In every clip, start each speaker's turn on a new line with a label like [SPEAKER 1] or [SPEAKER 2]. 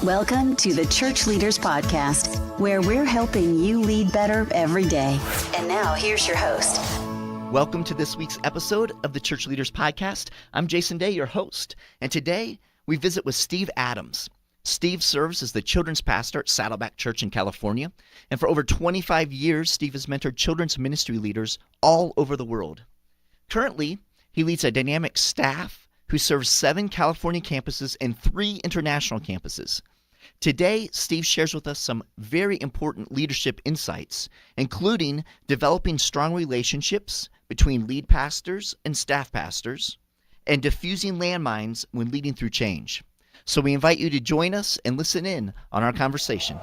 [SPEAKER 1] Welcome to the Church Leaders Podcast, where we're helping you lead better every day. And now, here's your host.
[SPEAKER 2] Welcome to this week's episode of the Church Leaders Podcast. I'm Jason Day, your host, and today we visit with Steve Adams. Steve serves as the children's pastor at Saddleback Church in California, and for over 25 years, Steve has mentored children's ministry leaders all over the world. Currently, he leads a dynamic staff who serves 7 California campuses and 3 international campuses. Today, Steve shares with us some very important leadership insights, including developing strong relationships between lead pastors and staff pastors, and diffusing landmines when leading through change. So we invite you to join us and listen in on our conversation.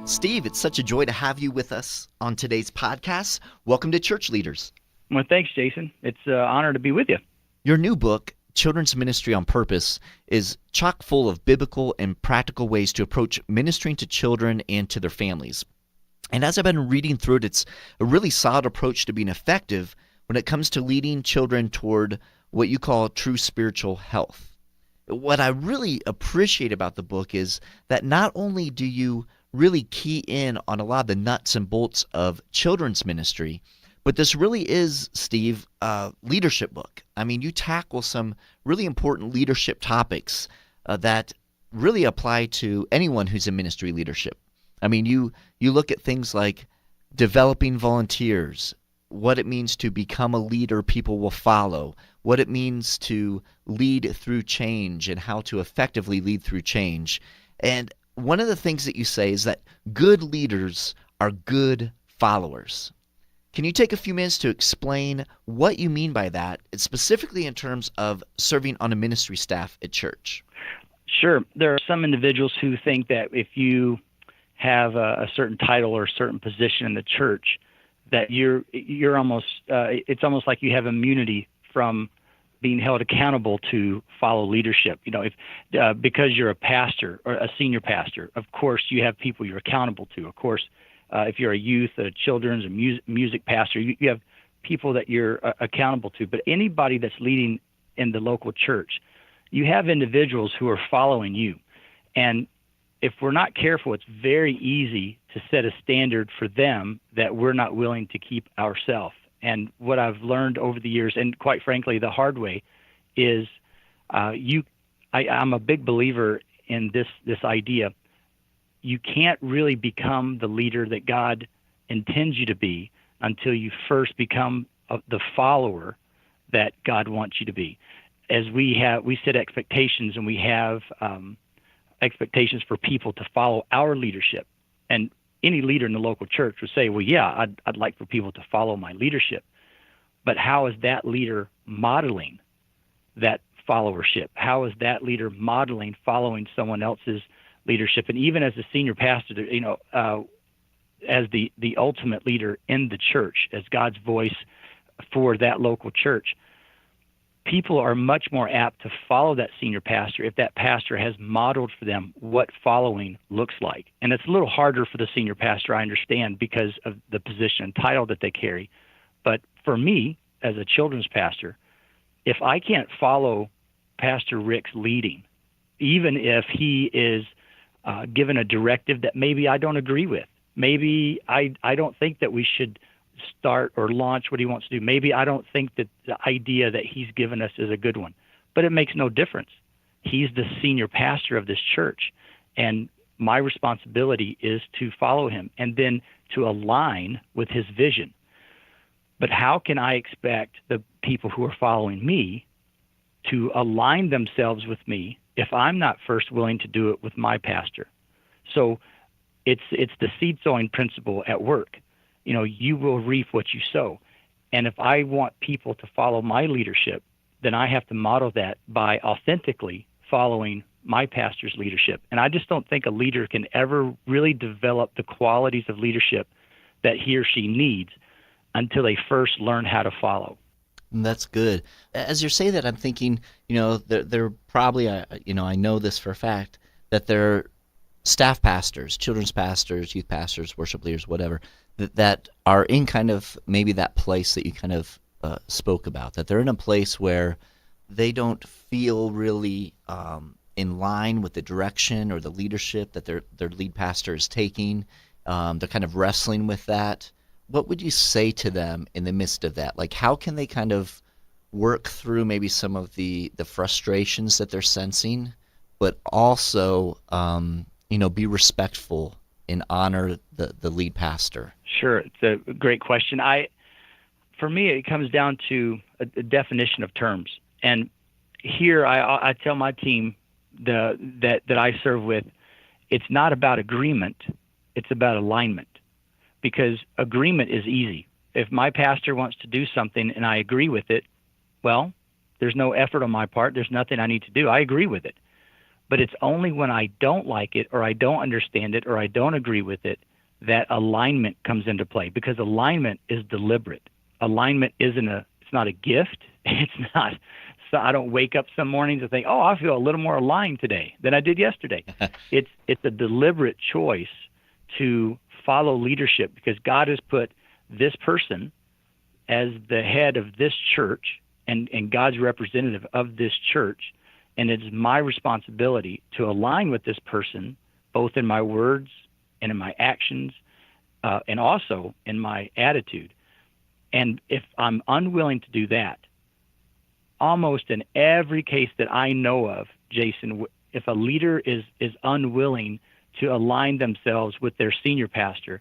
[SPEAKER 2] Steve, it's such a joy to have you with us on today's podcast. Welcome to Church Leaders.
[SPEAKER 3] Well, thanks, Jason. It's an honor to be with you.
[SPEAKER 2] Your new book, Children's Ministry on Purpose, is chock full of biblical and practical ways to approach ministering to children and to their families. And as I've been reading through it, it's a really solid approach to being effective when it comes to leading children toward what you call true spiritual health. What I really appreciate about the book is that not only do you really key in on a lot of the nuts and bolts of children's ministry, but this really is, Steve, a leadership book. I mean, you tackle some really important leadership topics that really apply to anyone who's in ministry leadership. I mean, you look at things like developing volunteers, what it means to become a leader people will follow, what it means to lead through change and how to effectively lead through change. And one of the things that you say is that good leaders are good followers. Can you take a few minutes to explain what you mean by that, specifically in terms of serving on a ministry staff at church?
[SPEAKER 3] Sure. There are some individuals who think that if you have a certain title or a certain position in the church, that you're almost it's almost like you have immunity from being held accountable to follow leadership. You know, if because you're a pastor or a senior pastor, of course you have people you're accountable to. Of course, if you're a youth, a children's, a music pastor, you have people that you're accountable to. But anybody that's leading in the local church, you have individuals who are following you. And if we're not careful, it's very easy to set a standard for them that we're not willing to keep ourselves. And what I've learned over the years, and quite frankly, the hard way, is I'm a big believer in this idea. You can't really become the leader that God intends you to be until you first become the follower that God wants you to be. As we set expectations, and we have expectations for people to follow our leadership. And any leader in the local church would say, well, yeah, I'd like for people to follow my leadership. But how is that leader modeling that followership? How is that leader modeling following someone else's leadership? And even as a senior pastor, you know, as the ultimate leader in the church, as God's voice for that local church, people are much more apt to follow that senior pastor if that pastor has modeled for them what following looks like. And it's a little harder for the senior pastor, I understand, because of the position and title that they carry. But for me, as a children's pastor, if I can't follow Pastor Rick's leading, even if he is given a directive that maybe I don't agree with, maybe I don't think that we should start or launch what he wants to do. Maybe I don't think that the idea that he's given us is a good one, but it makes no difference. He's the senior pastor of this church, and my responsibility is to follow him and then to align with his vision. But how can I expect the people who are following me to align themselves with me if I'm not first willing to do it with my pastor? So it's the seed sowing principle at work. You know, you will reap what you sow. And if I want people to follow my leadership, then I have to model that by authentically following my pastor's leadership. And I just don't think a leader can ever really develop the qualities of leadership that he or she needs until they first learn how to follow.
[SPEAKER 2] That's good. As you're saying that, I'm thinking, you know, they're probably, you know, I know this for a fact, that they're staff pastors, children's pastors, youth pastors, worship leaders, whatever, that are in kind of maybe that place that you kind of spoke about, that they're in a place where they don't feel really in line with the direction or the leadership that their lead pastor is taking. They're kind of wrestling with that. What would you say to them in the midst of that? Like, how can they kind of work through maybe some of the frustrations that they're sensing, but also, be respectful and honor the lead pastor?
[SPEAKER 3] Sure. It's a great question. For me, it comes down to a definition of terms. And here I tell my team that I serve with, it's not about agreement, it's about alignment. Because agreement is easy. If my pastor wants to do something and I agree with it, well, there's no effort on my part. There's nothing I need to do. I agree with it. But it's only when I don't like it or I don't understand it or I don't agree with it that alignment comes into play, because alignment is deliberate. Alignment it's not a gift. It's not, so I don't wake up some mornings and think, oh, I feel a little more aligned today than I did yesterday. It's a deliberate choice to follow leadership, because God has put this person as the head of this church and God's representative of this church. And it's my responsibility to align with this person, both in my words and in my actions, and also in my attitude. And if I'm unwilling to do that, almost in every case that I know of, Jason, if a leader is unwilling to align themselves with their senior pastor,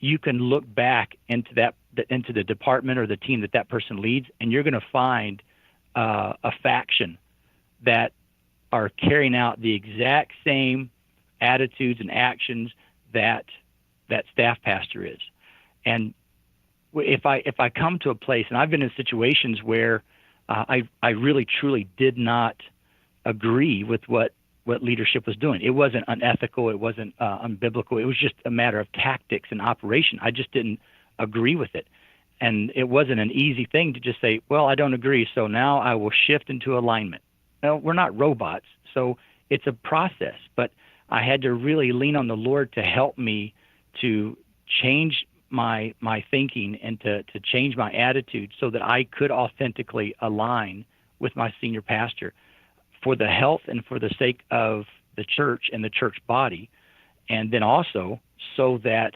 [SPEAKER 3] you can look back into the department or the team that person leads, and you're going to find a faction that are carrying out the exact same attitudes and actions that staff pastor is. And if I come to a place, and I've been in situations where I really truly did not agree with what leadership was doing. It wasn't unethical. It wasn't unbiblical. It was just a matter of tactics and operation. I just didn't agree with it. And it wasn't an easy thing to just say, well, I don't agree, so now I will shift into alignment. No, we're not robots, so it's a process. But I had to really lean on the Lord to help me to change my thinking and to change my attitude so that I could authentically align with my senior pastor for the health and for the sake of the church and the church body, and then also so that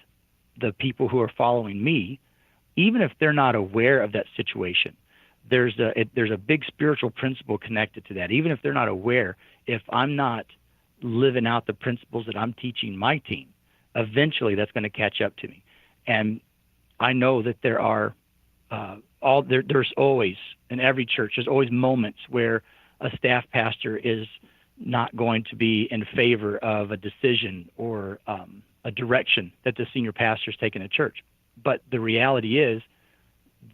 [SPEAKER 3] the people who are following me, even if they're not aware of that situation, there's a big spiritual principle connected to that. Even if they're not aware, if I'm not living out the principles that I'm teaching my team, eventually that's going to catch up to me. And I know that there are there's always, in every church, there's always moments where a staff pastor is not going to be in favor of a decision or a direction that the senior pastor is taking a church. But the reality is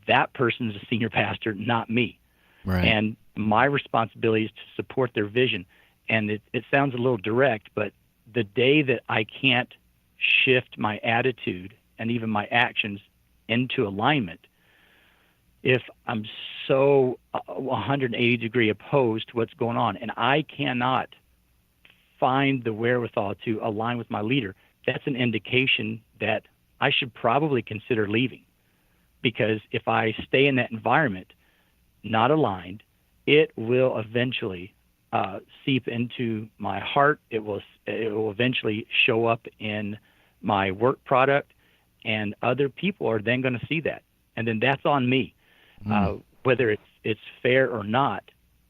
[SPEAKER 3] that person is a senior pastor, not me.
[SPEAKER 2] Right.
[SPEAKER 3] And my responsibility is to support their vision. And it sounds a little direct, but the day that I can't shift my attitude and even my actions into alignment, if I'm so 180-degree opposed to what's going on and I cannot find the wherewithal to align with my leader, that's an indication that I should probably consider leaving. Because if I stay in that environment, not aligned, it will eventually seep into my heart. It will eventually show up in my work product, and other people are then going to see that, and then that's on me. Whether it's fair or not,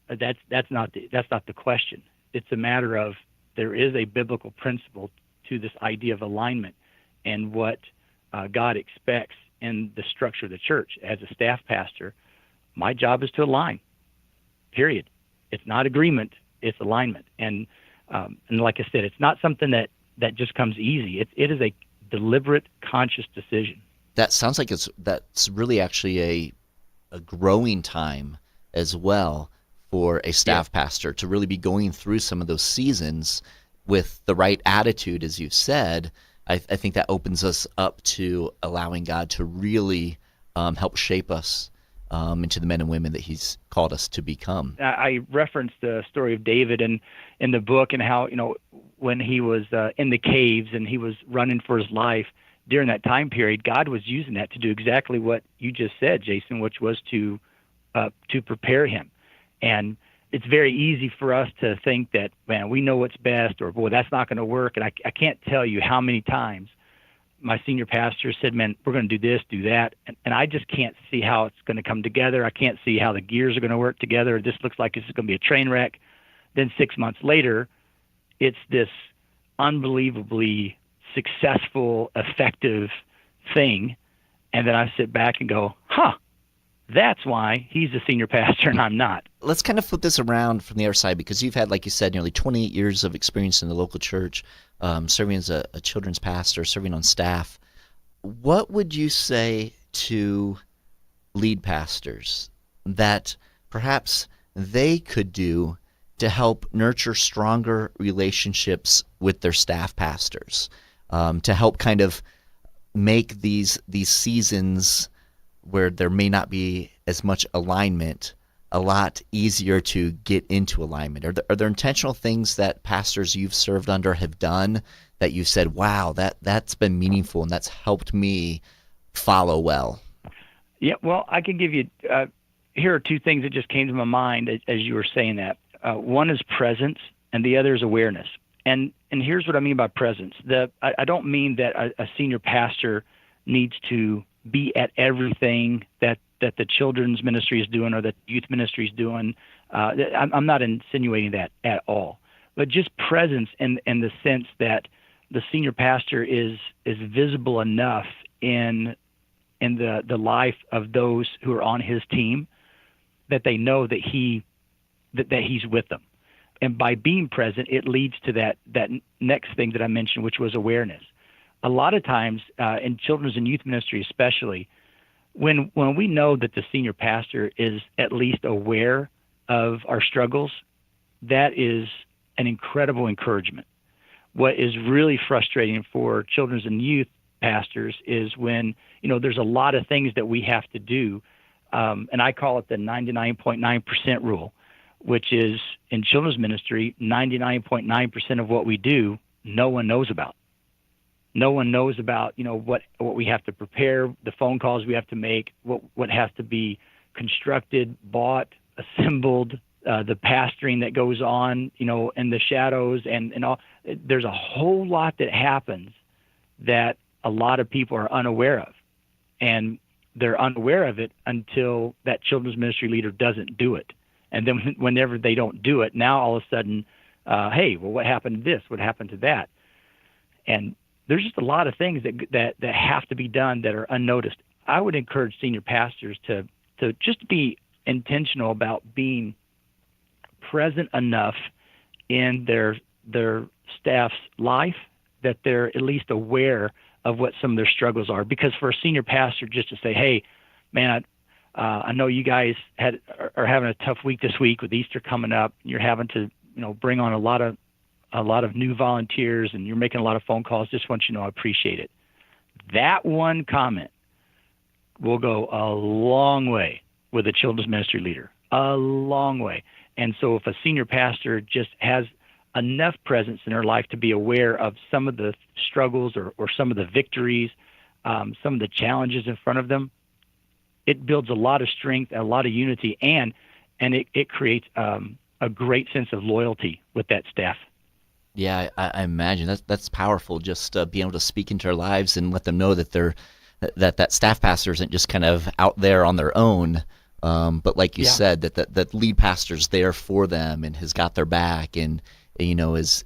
[SPEAKER 3] that's not the question. It's a matter of there is a biblical principle to this idea of alignment and what God expects in the structure of the church. As a staff pastor, my job is to align, period. It's not agreement, it's alignment. And like I said, it's not something that just comes easy. It is a deliberate, conscious decision.
[SPEAKER 2] That sounds like that's really actually a growing time as well for a staff pastor to really be going through some of those seasons with the right attitude, as you've said. I think that opens us up to allowing God to really help shape us into the men and women that He's called us to become.
[SPEAKER 3] I referenced the story of David in the book, and how, when he was in the caves and he was running for his life during that time period, God was using that to do exactly what you just said, Jason, which was to prepare him. And it's very easy for us to think that, man, we know what's best, or boy, that's not going to work. And I can't tell you how many times my senior pastor said, man, we're going to do this, do that. And I just can't see how it's going to come together. I can't see how the gears are going to work together. This looks like this is going to be a train wreck. Then 6 months later, it's this unbelievably successful, effective thing. And then I sit back and go, that's why he's the senior pastor and I'm not.
[SPEAKER 2] Let's kind of flip this around from the other side, because you've had, like you said, nearly 28 years of experience in the local church, serving as a children's pastor, serving on staff. What would you say to lead pastors that perhaps they could do to help nurture stronger relationships with their staff pastors, to help kind of make these seasons where there may not be as much alignment a lot easier to get into alignment? Are there intentional things that pastors you've served under have done that you said, wow, that's been meaningful and that's helped me follow well?
[SPEAKER 3] Yeah, well, I can give you here are two things that just came to my mind as you were saying that. One is presence, and the other is awareness. And here's what I mean by presence. I don't mean that a senior pastor needs to be at everything that the children's ministry is doing or that youth ministry is doing. I'm not insinuating that at all, but just presence in the sense that the senior pastor is visible enough in the life of those who are on his team that they know that he's with them. And by being present, it leads to that next thing that I mentioned, which was awareness. A lot of times in children's and youth ministry especially, when we know that the senior pastor is at least aware of our struggles, that is an incredible encouragement. What is really frustrating for children's and youth pastors is when, there's a lot of things that we have to do, and I call it the 99.9% rule, which is in children's ministry, 99.9% of what we do, no one knows about. No one knows about, what we have to prepare, the phone calls we have to make, what has to be constructed, bought, assembled, the pastoring that goes on, in the shadows and all. There's a whole lot that happens that a lot of people are unaware of. And they're unaware of it until that children's ministry leader doesn't do it. And then whenever they don't do it, now all of a sudden, hey, well, what happened to this? What happened to that? And there's just a lot of things that have to be done that are unnoticed. I would encourage senior pastors to just be intentional about being present enough in their staff's life that they're at least aware of what some of their struggles are. Because for a senior pastor just to say, hey, man, I know you guys are having a tough week this week with Easter coming up. You're having to bring on a lot of new volunteers, and you're making a lot of phone calls. Just want you to know I appreciate it. That one comment will go a long way with a children's ministry leader, a long way. And so if a senior pastor just has enough presence in their life to be aware of some of the struggles or some of the victories, some of the challenges in front of them, it builds a lot of strength, a lot of unity, and it creates a great sense of loyalty with that staff.
[SPEAKER 2] Yeah, I imagine that's powerful. Just being able to speak into their lives and let them know that that staff pastor isn't just kind of out there on their own, but like you said, that lead pastor's there for them and has got their back, and is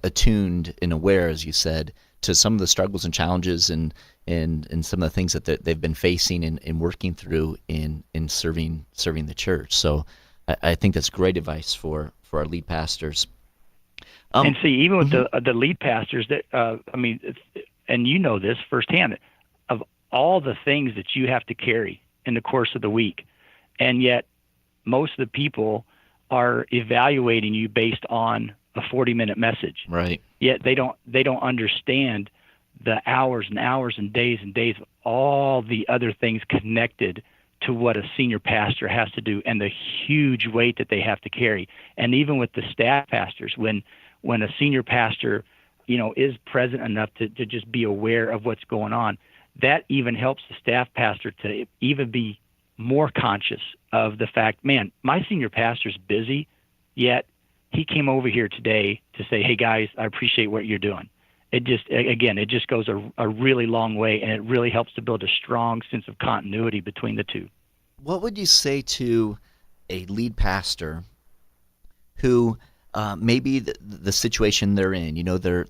[SPEAKER 2] attuned and aware, as you said, to some of the struggles and challenges and some of the things that they've been facing and working through in serving the church. So I think that's great advice for our lead pastors.
[SPEAKER 3] And see, even with the lead pastors, that and you know this firsthand, of all the things that you have to carry in the course of the week, and yet most of the people are evaluating you based on a 40-minute message.
[SPEAKER 2] Right.
[SPEAKER 3] Yet they don't understand the hours and hours and days of all the other things connected to what a senior pastor has to do and the huge weight that they have to carry. And even with the staff pastors, when a senior pastor, is present enough to just be aware of what's going on, that even helps the staff pastor to even be more conscious of the fact, man, my senior pastor's busy, yet he came over here today to say, hey guys, I appreciate what you're doing. It just goes a really long way, and it really helps to build a strong sense of continuity between the two.
[SPEAKER 2] What would you say to a lead pastor who maybe the situation they're in,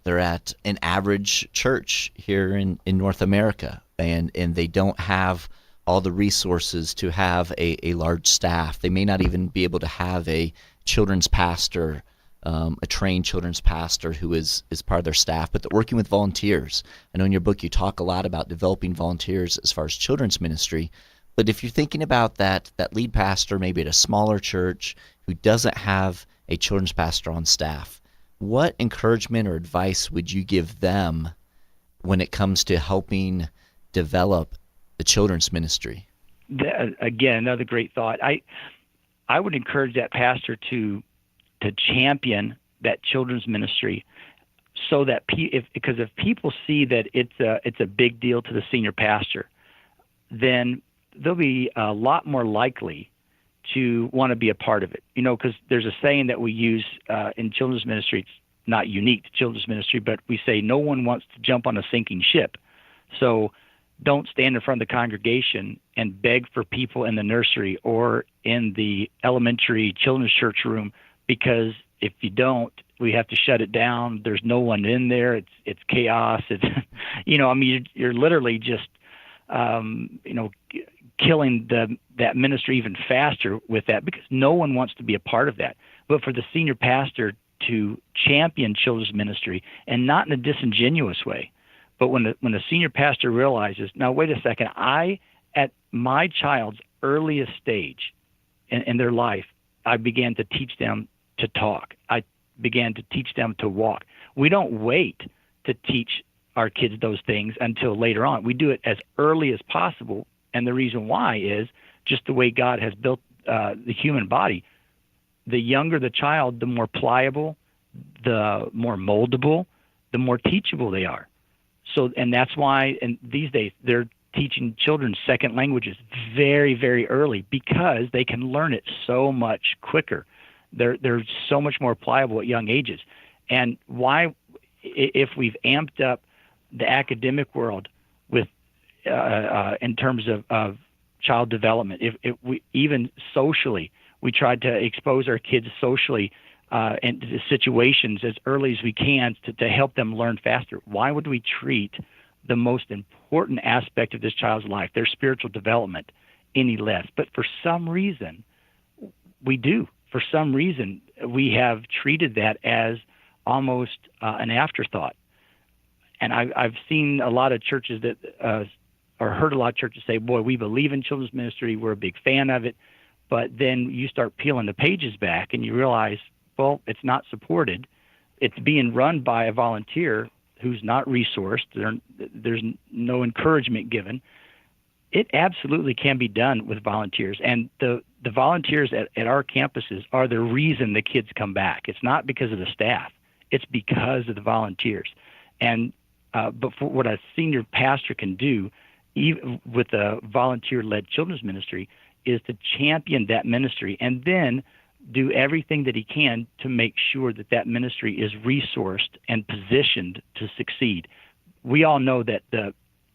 [SPEAKER 2] they're at an average church here in North America, and they don't have all the resources to have a large staff. They may not even be able to have a children's pastor, a trained children's pastor who is part of their staff, but they're working with volunteers. I know in your book you talk a lot about developing volunteers as far as children's ministry, but if you're thinking about that lead pastor maybe at a smaller church who doesn't have a children's pastor on staff, what encouragement or advice would you give them when it comes to helping develop the children's ministry?
[SPEAKER 3] Again, another great thought. I would encourage that pastor to champion that children's ministry, so that because if people see that it's a big deal to the senior pastor, then they'll be a lot more likely to want to be a part of it. Because there's a saying that we use in children's ministry. It's not unique to children's ministry, but we say no one wants to jump on a sinking ship. So don't stand in front of the congregation and beg for people in the nursery or in the elementary children's church room, because if you don't, we have to shut it down. There's no one in there. It's chaos. It's you're literally just killing that ministry even faster with that, because no one wants to be a part of that. But for the senior pastor to champion children's ministry, and not in a disingenuous way, but when the senior pastor realizes, now wait a second, at my child's earliest stage in their life, I began to teach them to talk. I began to teach them to walk. We don't wait to teach our kids those things until later on. We do it as early as possible, and the reason why is just the way God has built the human body. The younger the child, the more pliable, the more moldable, the more teachable they are. So, and that's why, and these days, they're teaching children second languages very, very early, because they can learn it so much quicker. They're so much more pliable at young ages. And why, if we've amped up the academic world with in terms of child development, if we even socially, we tried to expose our kids socially and to situations as early as we can to help them learn faster. Why would we treat the most important aspect of this child's life, their spiritual development, any less? But for some reason, we do. For some reason, we have treated that as almost an afterthought. And I've seen a lot of churches that, or heard a lot of churches say, boy, we believe in children's ministry, we're a big fan of it. But then you start peeling the pages back and you realize, well, it's not supported. It's being run by a volunteer who's not resourced. There's no encouragement given. It absolutely can be done with volunteers. And the volunteers at our campuses are the reason the kids come back. It's not because of the staff. It's because of the volunteers. And but for what a senior pastor can do, even with a volunteer-led children's ministry, is to champion that ministry and then do everything that he can to make sure that ministry is resourced and positioned to succeed. We all know that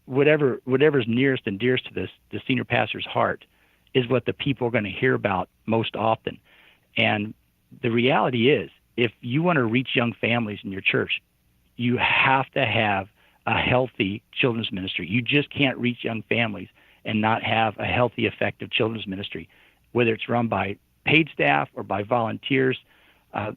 [SPEAKER 3] whatever's nearest and dearest to the senior pastor's heart is what the people are going to hear about most often. And the reality is, if you want to reach young families in your church, you have to have a healthy children's ministry. You just can't reach young families and not have a healthy, effective children's ministry, whether it's run by paid staff or by volunteers.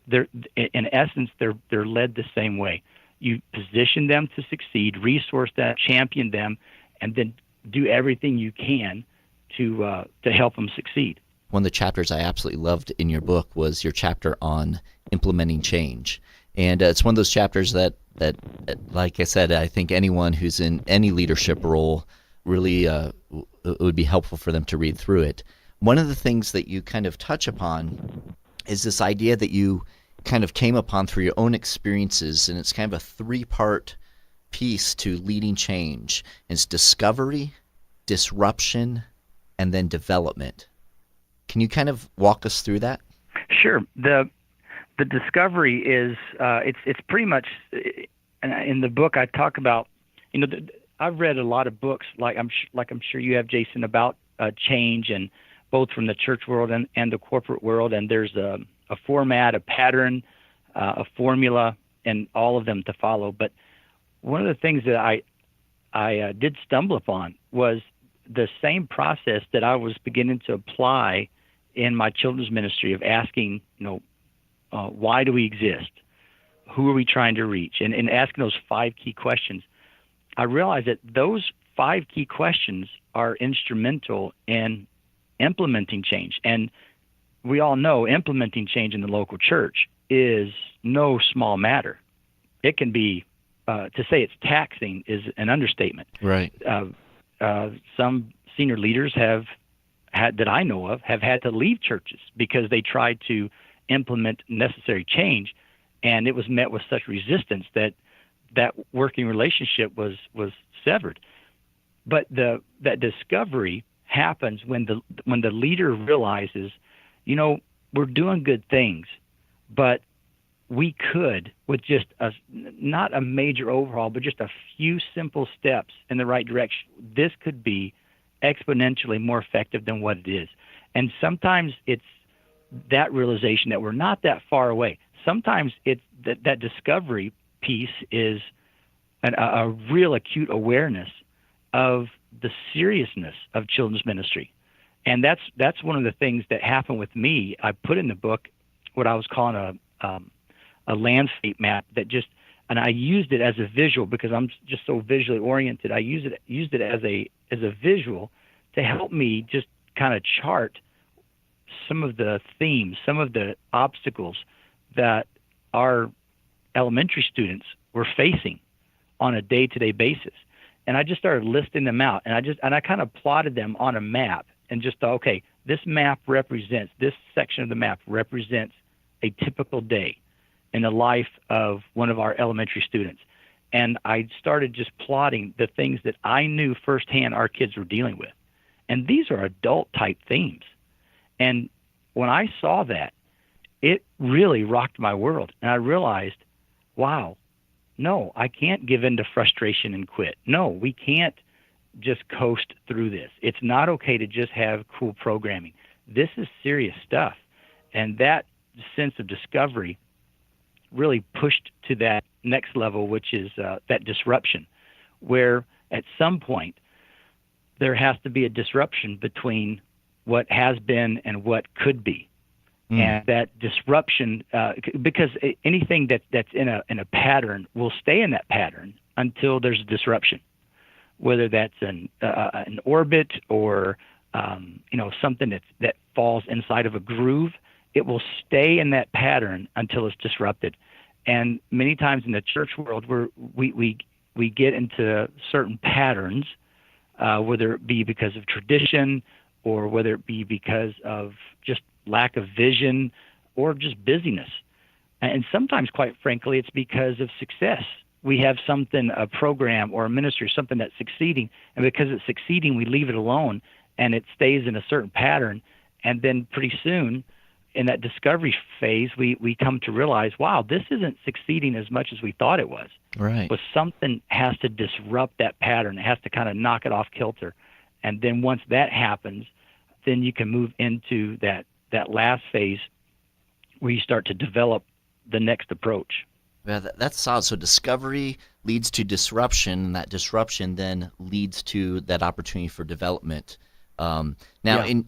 [SPEAKER 3] In essence, they're led the same way. You position them to succeed, resource them, champion them, and then do everything you can to help them succeed.
[SPEAKER 2] One of the chapters I absolutely loved in your book was your chapter on implementing change. And it's one of those chapters that, like I said, I think anyone who's in any leadership role really it would be helpful for them to read through it. One of the things that you kind of touch upon is this idea that you kind of came upon through your own experiences, and it's kind of a 3-part piece to leading change. It's discovery, disruption, and then development. Can you kind of walk us through that?
[SPEAKER 3] Sure. The discovery is it's pretty much in the book I talk about. I've read a lot of books like I'm sure you have, Jason, about change, and both from the church world and the corporate world. And there's a format, a pattern, a formula, and all of them to follow. But one of the things that I did stumble upon was the same process that I was beginning to apply in my children's ministry of asking, why do we exist? Who are we trying to reach? And asking those 5 key questions. I realized that those 5 key questions are instrumental in implementing change. And we all know implementing change in the local church is no small matter. It can be, to say it's taxing is an understatement.
[SPEAKER 2] Right.
[SPEAKER 3] Some senior leaders that I know of have had to leave churches because they tried to implement necessary change, and it was met with such resistance that working relationship was severed. But that discovery happens when the leader realizes, we're doing good things, but we could, with just not a major overhaul, but just a few simple steps in the right direction, this could be exponentially more effective than what it is. And sometimes it's that realization that we're not that far away. Sometimes it's that discovery piece is a real acute awareness of the seriousness of children's ministry. And that's one of the things that happened with me. I put in the book what I was calling a landscape map and I used it as a visual because I'm just so visually oriented. I used it as a visual to help me just kind of chart some of the themes, some of the obstacles that our elementary students were facing on a day-to-day basis. And I just started listing them out, and I kind of plotted them on a map and just thought, okay, this section of the map represents a typical day in the life of one of our elementary students. And I started just plotting the things that I knew firsthand our kids were dealing with. And these are adult-type themes. And when I saw that, it really rocked my world. And I realized, wow, no, I can't give in to frustration and quit. No, we can't just coast through this. It's not okay to just have cool programming. This is serious stuff. And that sense of discovery really pushed to that next level, which is that disruption, where at some point there has to be a disruption between what has been and what could be. And that disruption, because anything that's in a pattern will stay in that pattern until there's a disruption, whether that's an orbit or something that falls inside of a groove. It will stay in that pattern until it's disrupted. And many times in the church world, we get into certain patterns, whether it be because of tradition or whether it be because of just lack of vision or just busyness. And sometimes, quite frankly, it's because of success. We have something, a program or a ministry, something that's succeeding, and because it's succeeding, we leave it alone and it stays in a certain pattern. And then pretty soon, in that discovery phase, we come to realize, wow, this isn't succeeding as much as we thought it was.
[SPEAKER 2] Right.
[SPEAKER 3] But something has to disrupt that pattern. It has to kind of knock it off kilter. And then once that happens, then you can move into that last phase where you start to develop the next approach.
[SPEAKER 2] Yeah, that's solid. So discovery leads to disruption, and that disruption then leads to that opportunity for development. In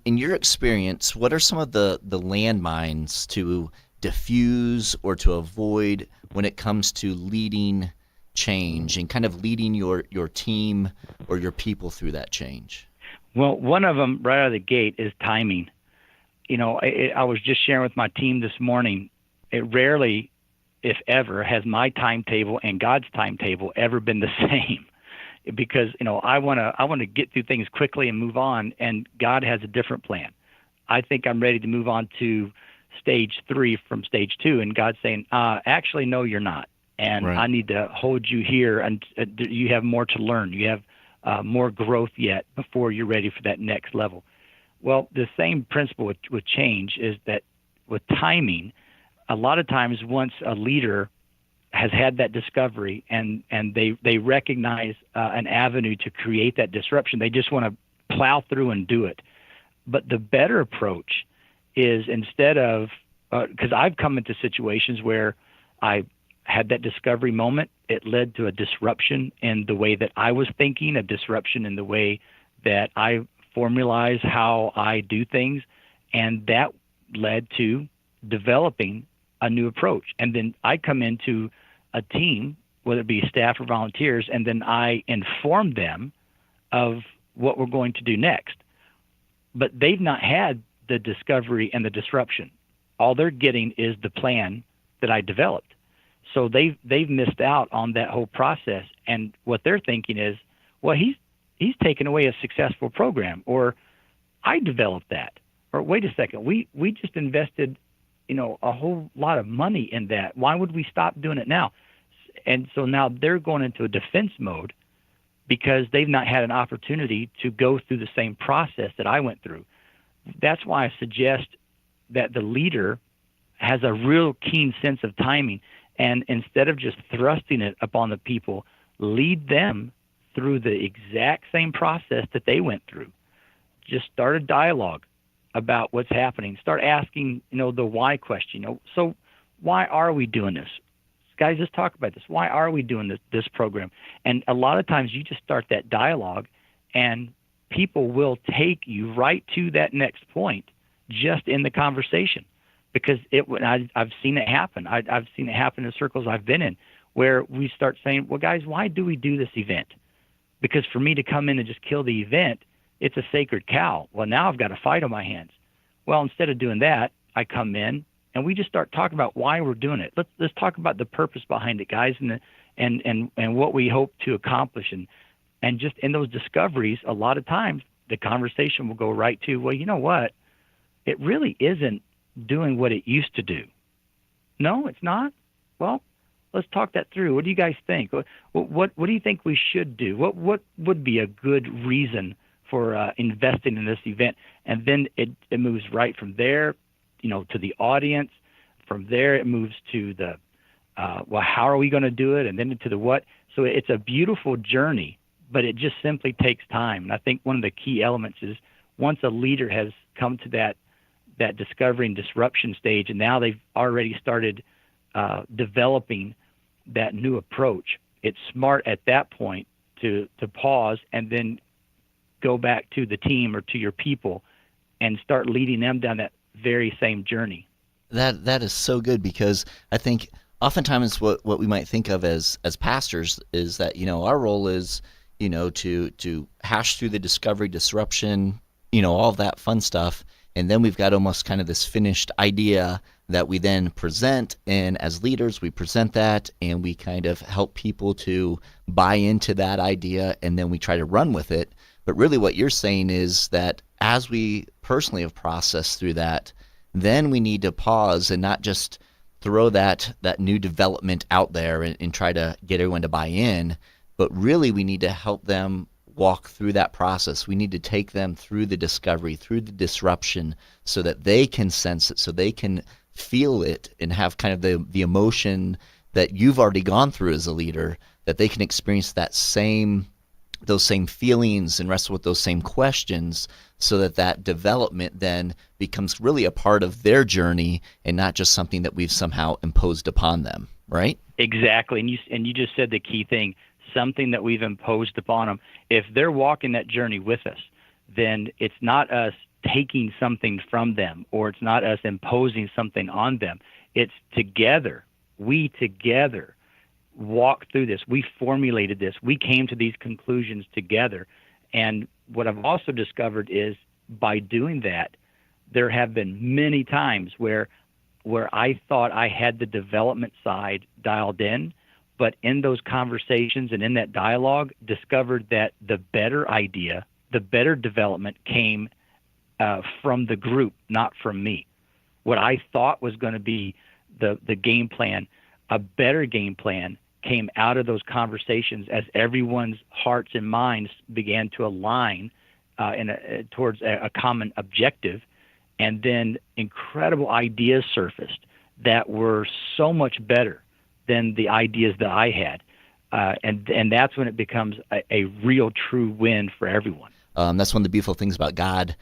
[SPEAKER 2] your experience, what are some of the landmines to diffuse or to avoid when it comes to leading change and kind of leading your team or your people through that change?
[SPEAKER 3] Well, one of them right out of the gate is timing. I was just sharing with my team this morning, it rarely, if ever, has my timetable and God's timetable ever been the same. Because I want to get through things quickly and move on, and God has a different plan. I think I'm ready to move on to stage 3 from stage 2, and God's saying, actually, no, you're not. And
[SPEAKER 2] right.
[SPEAKER 3] I need to hold you here, and you have more to learn. You have more growth yet before you're ready for that next level. Well, the same principle with change is that with timing, a lot of times once a leader has had that discovery and they recognize an avenue to create that disruption, they just want to plow through and do it. But the better approach is, instead of, because I've come into situations where I had that discovery moment, it led to a disruption in the way that I was thinking, a disruption in the way that I formalize how I do things, and that led to developing a new approach. And then I come into a team, whether it be staff or volunteers, and then I inform them of what we're going to do next. But they've not had the discovery and the disruption. All they're getting is the plan that I developed. So they've missed out on that whole process. And what they're thinking is, well, he's taken away a successful program, or I developed that, or wait a second, we just invested, a whole lot of money in that. Why would we stop doing it now? And so now they're going into a defense mode because they've not had an opportunity to go through the same process that I went through. That's why I suggest that the leader has a real keen sense of timing, and instead of just thrusting it upon the people, lead them through the exact same process that they went through. Just start a dialogue about what's happening. Start asking, the why question. So why are we doing this? Guys, let's talk about this. Why are we doing this program? And a lot of times you just start that dialogue, and people will take you right to that next point just in the conversation, because I've seen it happen. I've seen it happen in circles I've been in, where we start saying, well, guys, why do we do this event? Because for me to come in and just kill the event, it's a sacred cow. Well, now I've got a fight on my hands. Well, instead of doing that, I come in and we just start talking about why we're doing it. Let's talk about the purpose behind it, guys, and what we hope to accomplish. And just in those discoveries, a lot of times the conversation will go right to, well, you know what? It really isn't doing what it used to do. No, it's not. Well, let's talk that through. What do you guys think? What do you think we should do? What would be a good reason for investing in this event? And then it moves right from there, to the audience. From there, it moves to the, how are we going to do it? And then to the what. So it's a beautiful journey, but it just simply takes time. And I think one of the key elements is, once a leader has come to that discovery and disruption stage, and now they've already started developing that new approach, it's smart at that point to pause and then go back to the team or to your people and start leading them down that very same journey.
[SPEAKER 2] That is so good, because I think oftentimes what we might think of as pastors is that, our role is, to hash through the discovery, disruption, all of that fun stuff. And then we've got almost kind of this finished idea that we then present. And as leaders, we present that and we kind of help people to buy into that idea, and then we try to run with it. But really what you're saying is that as we personally have processed through that, then we need to pause and not just throw that new development out there and try to get everyone to buy in, but really we need to help them walk through that process. We need to take them through the discovery, through the disruption, so that they can sense it, so they can feel it and have kind of the emotion that you've already gone through as a leader, that they can experience those same feelings and wrestle with those same questions, so that development then becomes really a part of their journey and not just something that we've somehow imposed upon them, right?
[SPEAKER 3] Exactly. And you just said the key thing, something that we've imposed upon them. If they're walking that journey with us, then it's not us taking something from them, or it's not us imposing something on them. It's together. We together walk through this. We formulated this. We came to these conclusions together. And what I've also discovered is, by doing that, there have been many times where I thought I had the development side dialed in, but in those conversations and in that dialogue, discovered that the better idea, the better development came from the group, not from me. What I thought was going to be the game plan, a better game plan, came out of those conversations as everyone's hearts and minds began to align towards a common objective, and then incredible ideas surfaced that were so much better than the ideas that I had. And that's when it becomes a real true win for everyone.
[SPEAKER 2] That's one of the beautiful things about God,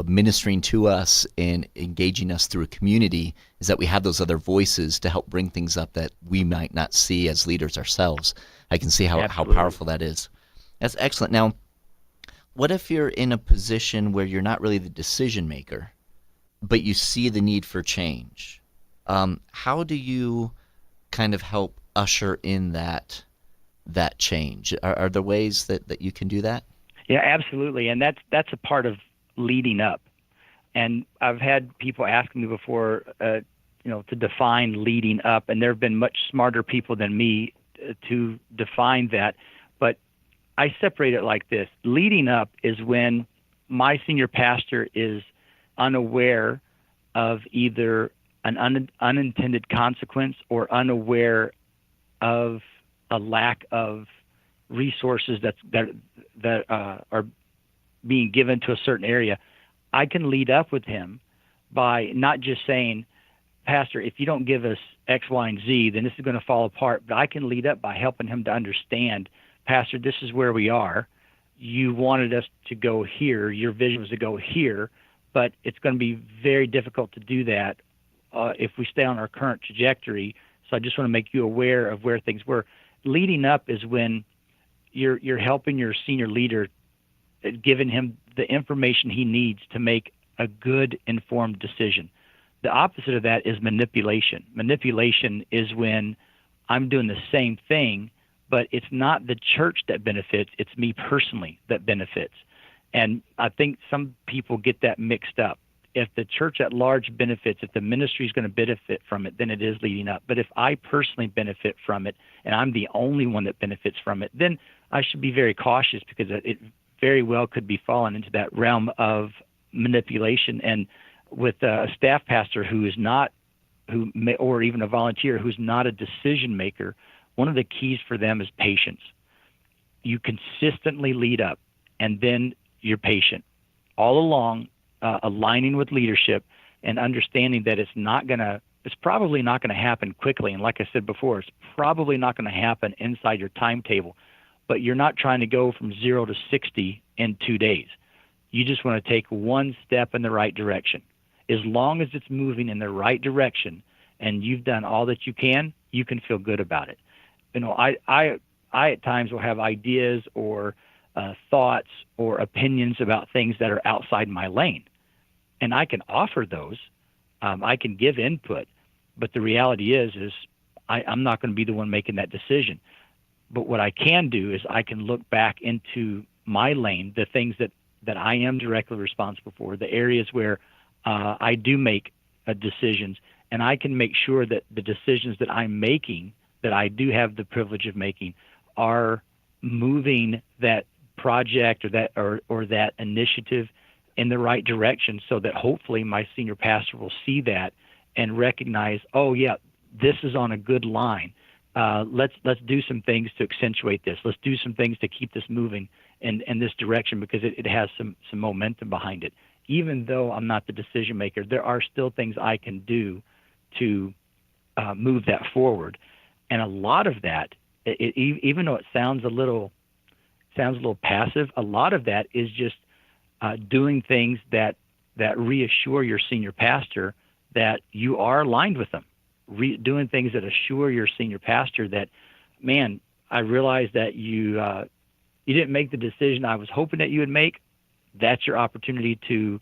[SPEAKER 2] ministering to us and engaging us through a community, is that we have those other voices to help bring things up that we might not see as leaders ourselves. I can see how powerful that is. That's excellent. Now, what if you're in a position where you're not really the decision maker, but you see the need for change? How do you kind of help usher in that change? Are there ways that you can do that?
[SPEAKER 3] Yeah, absolutely. And that's a part of leading up. And I've had people ask me before, to define leading up, and there have been much smarter people than me to define that. But I separate it like this. Leading up is when my senior pastor is unaware of either an unintended consequence or unaware of a lack of resources that are being given to a certain area. I can lead up with him by not just saying, Pastor, if you don't give us X, Y, and Z, then this is going to fall apart. But I can lead up by helping him to understand, Pastor, this is where we are. You wanted us to go here. Your vision was to go here, but it's going to be very difficult to do that if we stay on our current trajectory. So I just want to make you aware of where things were. Leading up is when you're helping your senior leader, giving him the information he needs to make a good, informed decision. The opposite of that is manipulation. Manipulation is when I'm doing the same thing, but it's not the church that benefits, it's me personally that benefits. And I think some people get that mixed up. If the church at large benefits, if the ministry is going to benefit from it, then it is leading up. But if I personally benefit from it and I'm the only one that benefits from it, then I should be very cautious, because it very well could be fallen into that realm of manipulation. And with a staff pastor or even a volunteer who's not a decision maker, one of the keys for them is patience. You consistently lead up, and then you're patient all along, aligning with leadership and understanding that it's probably not going to happen quickly. And like I said before, it's probably not going to happen inside your timetable, but you're not trying to go from 0 to 60 in 2 days. You just want to take one step in the right direction. As long as it's moving in the right direction and you've done all that you can feel good about it. I at times will have ideas or thoughts or opinions about things that are outside my lane, and I can offer those. I can give input, but the reality is I'm not going to be the one making that decision. But what I can do is I can look back into my lane, the things that I am directly responsible for, the areas where I do make decisions, and I can make sure that the decisions that I'm making, that I do have the privilege of making, are moving that project or that initiative in the right direction, so that hopefully my senior pastor will see that and recognize, oh yeah, this is on a good line. Let's do some things to accentuate this. Let's do some things to keep this moving in this direction, because it has some momentum behind it. Even though I'm not the decision maker, there are still things I can do to move that forward. And a lot of that, even though it sounds a little passive, a lot of that is just doing things that reassure your senior pastor that you are aligned with them. Doing things that assure your senior pastor that, man, I realize that you didn't make the decision I was hoping that you would make. That's your opportunity to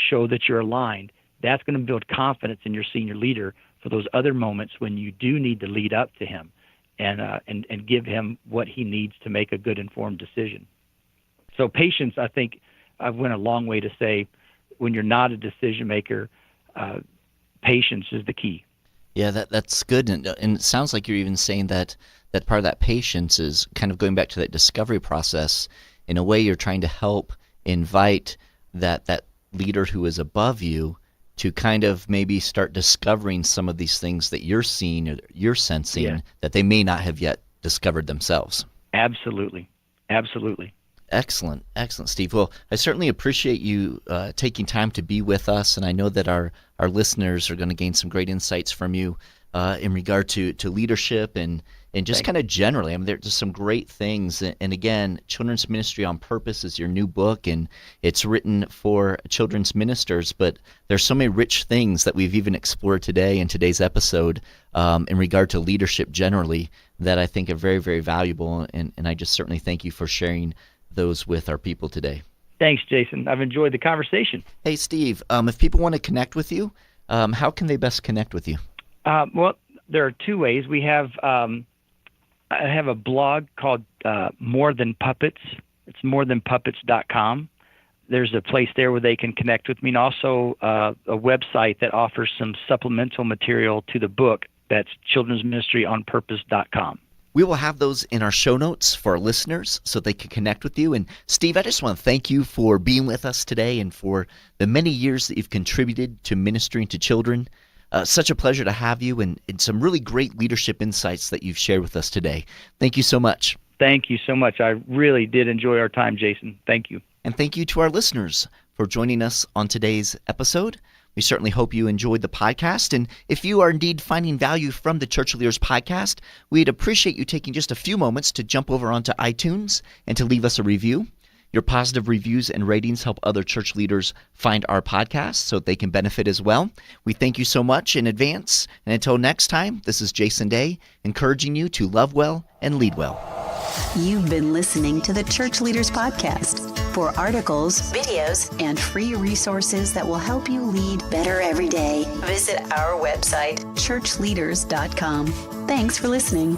[SPEAKER 3] show that you're aligned. That's going to build confidence in your senior leader for those other moments when you do need to lead up to him and give him what he needs to make a good, informed decision. So patience, I think I went a long way to say, when you're not a decision maker, patience is the key.
[SPEAKER 2] Yeah, that's good. And it sounds like you're even saying that part of that patience is kind of going back to that discovery process. In a way, you're trying to help invite that leader who is above you to kind of maybe start discovering some of these things that you're seeing or you're sensing that they may not have yet discovered themselves.
[SPEAKER 3] Absolutely. Absolutely.
[SPEAKER 2] Excellent, Steve. Well, I certainly appreciate you taking time to be with us, and I know that our listeners are going to gain some great insights from you in regard to leadership and just kind of generally. I mean, there's just some great things. And again, Children's Ministry on Purpose is your new book, and it's written for children's ministers. But there's so many rich things that we've even explored today in today's episode in regard to leadership generally that I think are very, very valuable. And I just certainly thank you for sharing those with our people today.
[SPEAKER 3] Thanks, Jason. I've enjoyed the conversation.
[SPEAKER 2] Hey, Steve, if people want to connect with you, how can they best connect with you?
[SPEAKER 3] Well, there are two ways. We have I have a blog called More Than Puppets. It's morethanpuppets.com. There's a place there where they can connect with me, and also a website that offers some supplemental material to the book. That's children'sministryonpurpose.com.
[SPEAKER 2] We will have those in our show notes for our listeners so they can connect with you. And Steve, I just want to thank you for being with us today and for the many years that you've contributed to ministering to children. Such a pleasure to have you and some really great leadership insights that you've shared with us today. Thank you so much.
[SPEAKER 3] Thank you so much. I really did enjoy our time, Jason. Thank you.
[SPEAKER 2] And thank you to our listeners for joining us on today's episode. We certainly hope you enjoyed the podcast. And if you are indeed finding value from the Church Leaders podcast, we'd appreciate you taking just a few moments to jump over onto iTunes and to leave us a review. Your positive reviews and ratings help other church leaders find our podcast so they can benefit as well. We thank you so much in advance. And until next time, this is Jason Day, encouraging you to love well and lead well.
[SPEAKER 1] You've been listening to the Church Leaders Podcast. For articles, videos, and free resources that will help you lead better every day, visit our website, ChurchLeaders.com. Thanks for listening.